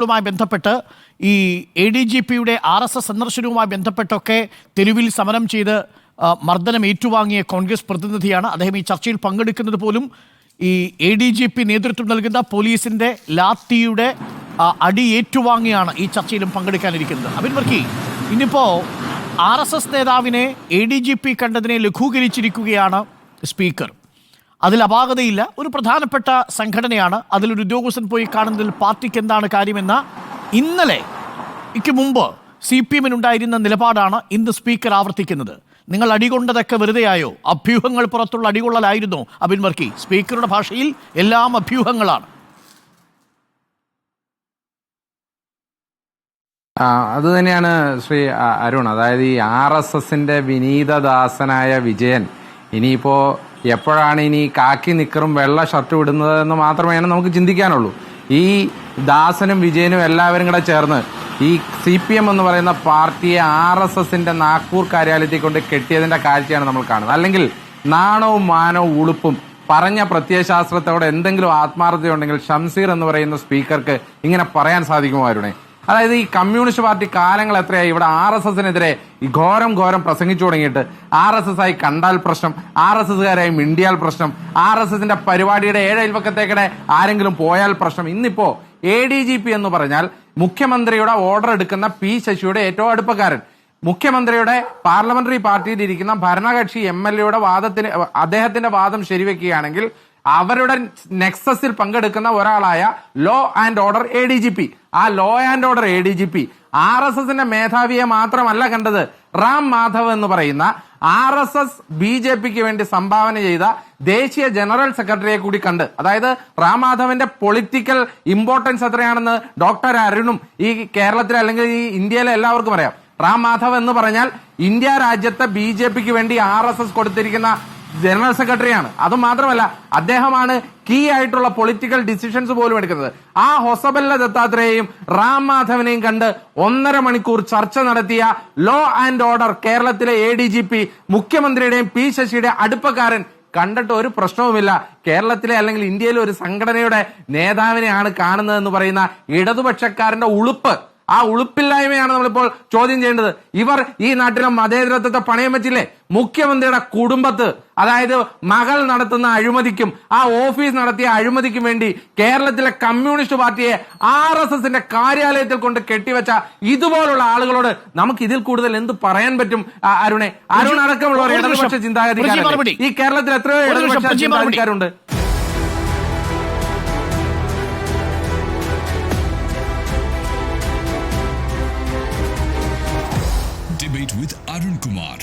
ുമായി ബന്ധപ്പെട്ട് ഈ ADGPയുടെ RSS സന്ദർശനവുമായി ബന്ധപ്പെട്ടൊക്കെ തെരുവിൽ സമരം ചെയ്ത് മർദ്ദനം ഏറ്റുവാങ്ങിയ കോൺഗ്രസ് പ്രതിനിധിയാണ്. അദ്ദേഹം ഈ ചർച്ചയിൽ പങ്കെടുക്കുന്നത് പോലും ഈ ADGP നേതൃത്വം നൽകുന്ന പോലീസിന്റെ ലാത്തിയുടെ അടി ഏറ്റുവാങ്ങിയാണ് ഈ ചർച്ചയിലും പങ്കെടുക്കാനിരിക്കുന്നത്. അബിൻ വർക്കി, ഇന്നിപ്പോൾ RSS നേതാവിനെ ADGP കണ്ടതിനെ ലഘൂകരിച്ചിരിക്കുകയാണ് സ്പീക്കർ. അതിൽ അപാകതയില്ല. ഒരു പ്രധാനപ്പെട്ട സംഘടനയാണ്. അതിലൊരു ഉദ്യോഗസ്ഥൻ പോയി കാണുന്നതിൽ പാർട്ടിക്ക് എന്താണ് കാര്യമെന്ന ഇന്നലെക്ക് മുമ്പ് CPM-നുണ്ടായിരുന്ന നിലപാടാണ് ഇന്ന് സ്പീക്കർ ആവർത്തിക്കുന്നത്. നിങ്ങൾ അടികൊണ്ടതൊക്കെ വെറുതെയായോ? അഭ്യൂഹങ്ങൾ പുറത്തുള്ള അടികൊള്ളലായിരുന്നു. അബിൻ വർക്കി, സ്പീക്കറുടെ ഭാഷയിൽ എല്ലാം അഭ്യൂഹങ്ങളാണ്. അത് തന്നെയാണ് ശ്രീ അരുൺ. അതായത് ഈ RSSന്റെ വിനീതദാസനായ വിജയൻ ഇനിയിപ്പോ എപ്പോഴാണ് ഇനി കാക്കി നിക്കറും വെള്ള ഷർട്ടും ഇടുന്നതെന്ന് മാത്രമേ നമുക്ക് ചിന്തിക്കാനുള്ളൂ. ഈ ദാസനും വിജയനും എല്ലാവരും കൂടെ ചേർന്ന് ഈ CPM എന്ന് പറയുന്ന പാർട്ടിയെ RSSന്റെ നാഗ്പൂർ കാര്യാലയത്തിൽ കൊണ്ട് കെട്ടിയതിന്റെ കാഴ്ചയാണ് നമ്മൾ കാണുന്നത്. അല്ലെങ്കിൽ നാണവും മാനവും ഉളുപ്പും പറഞ്ഞ പ്രത്യയശാസ്ത്രത്തോടെ എന്തെങ്കിലും ആത്മാർത്ഥതയുണ്ടെങ്കിൽ ഷംസീർ എന്ന് പറയുന്ന സ്പീക്കർക്ക് ഇങ്ങനെ പറയാൻ സാധിക്കുമോ അരുണേ? അതായത് ഈ കമ്മ്യൂണിസ്റ്റ് പാർട്ടി കാലങ്ങൾ എത്രയായി ഇവിടെ RSSനെതിരെ ഈ ഘോരം പ്രസംഗിച്ചു തുടങ്ങിയിട്ട്. RSS ആയി കണ്ടാൽ പ്രശ്നം, RSSകാരായി മിണ്ടിയാൽ പ്രശ്നം, RSSന്റെ പരിപാടിയുടെ അയൽപക്കത്തേക്കിടെ ആരെങ്കിലും പോയാൽ പ്രശ്നം. ഇന്നിപ്പോ ADGP എന്ന് പറഞ്ഞാൽ മുഖ്യമന്ത്രിയുടെ ഓർഡർ എടുക്കുന്ന P ശശിയുടെ ഏറ്റവും അടുപ്പക്കാരൻ. മുഖ്യമന്ത്രിയുടെ പാർലമെന്ററി പാർട്ടിയിൽ ഇരിക്കുന്ന ഭരണകക്ഷി MLAയുടെ വാദത്തിന് അദ്ദേഹത്തിന്റെ വാദം ശരിവെക്കുകയാണെങ്കിൽ അവരുടെ നെക്സസിൽ പങ്കെടുക്കുന്ന ഒരാളായ ലോ ആൻഡ് ഓർഡർ ADGP. ആ ലോ ആൻഡ് ഓർഡർ ADGP RSSന്റെ മേധാവിയെ മാത്രമല്ല കണ്ടത്, റാം മാധവ് എന്ന് പറയുന്ന RSS BJPക്ക് വേണ്ടി സംഭാവന ചെയ്ത ദേശീയ ജനറൽ സെക്രട്ടറിയെ കൂടി കണ്ട്. അതായത് റാം മാധവന്റെ പൊളിറ്റിക്കൽ ഇമ്പോർട്ടൻസ് എത്രയാണെന്ന് ഡോക്ടർ അരുണും ഈ കേരളത്തിലെ അല്ലെങ്കിൽ ഈ ഇന്ത്യയിലെ എല്ലാവർക്കും അറിയാം. റാം മാധവ് എന്ന് പറഞ്ഞാൽ ഇന്ത്യ രാജ്യത്തെ BJPക്ക് വേണ്ടി RSS കൊടുത്തിരിക്കുന്ന ജനറൽ സെക്രട്ടറിയാണ്. അതുമാത്രമല്ല, അദ്ദേഹമാണ് കീ ആയിട്ടുള്ള പൊളിറ്റിക്കൽ ഡിസിഷൻസ് പോലും എടുക്കുന്നത്. ആ ഹൊസബല്ല ദത്താത്രേയെയും റാം മാധവനെയും കണ്ട് 1.5 മണിക്കൂർ ചർച്ച നടത്തിയ ലോ ആൻഡ് ഓർഡർ കേരളത്തിലെ ADGP മുഖ്യമന്ത്രിയുടെയും P ശശിയുടെ അടുപ്പക്കാരൻ കണ്ടിട്ട് ഒരു പ്രശ്നവുമില്ല. കേരളത്തിലെ അല്ലെങ്കിൽ ഇന്ത്യയിലെ ഒരു സംഘടനയുടെ നേതാവിനെയാണ് കാണുന്നതെന്ന് പറയുന്ന ഇടതുപക്ഷക്കാരന്റെ ഉളുപ്പ്, ആ ഉളുപ്പില്ലായ്മയാണ് നമ്മളിപ്പോൾ ചോദ്യം ചെയ്യേണ്ടത്. ഇവർ ഈ നാട്ടിലെ മതേതരത്വത്തെ പണയം വെച്ചില്ലേ? മുഖ്യമന്ത്രിയുടെ കുടുംബത്ത്, അതായത് മകൾ നടത്തുന്ന അഴിമതിക്കും ആ ഓഫീസ് നടത്തിയ അഴിമതിക്കും വേണ്ടി കേരളത്തിലെ കമ്മ്യൂണിസ്റ്റ് പാർട്ടിയെ RSSന്റെ കാര്യാലയത്തിൽ കൊണ്ട് കെട്ടിവെച്ച ഇതുപോലുള്ള ആളുകളോട് നമുക്ക് ഇതിൽ കൂടുതൽ എന്ത് പറയാൻ പറ്റും അരുണെ? അരുൺ അടക്കമുള്ളവർ ഇടതുപക്ഷ ചിന്താഗതിക്കാരുണ്ട്. ഈ കേരളത്തിൽ എത്രയോ ഇടതുപക്ഷ ചിന്താഗതിക്കാരുണ്ട്. Debate with Arun Kumar.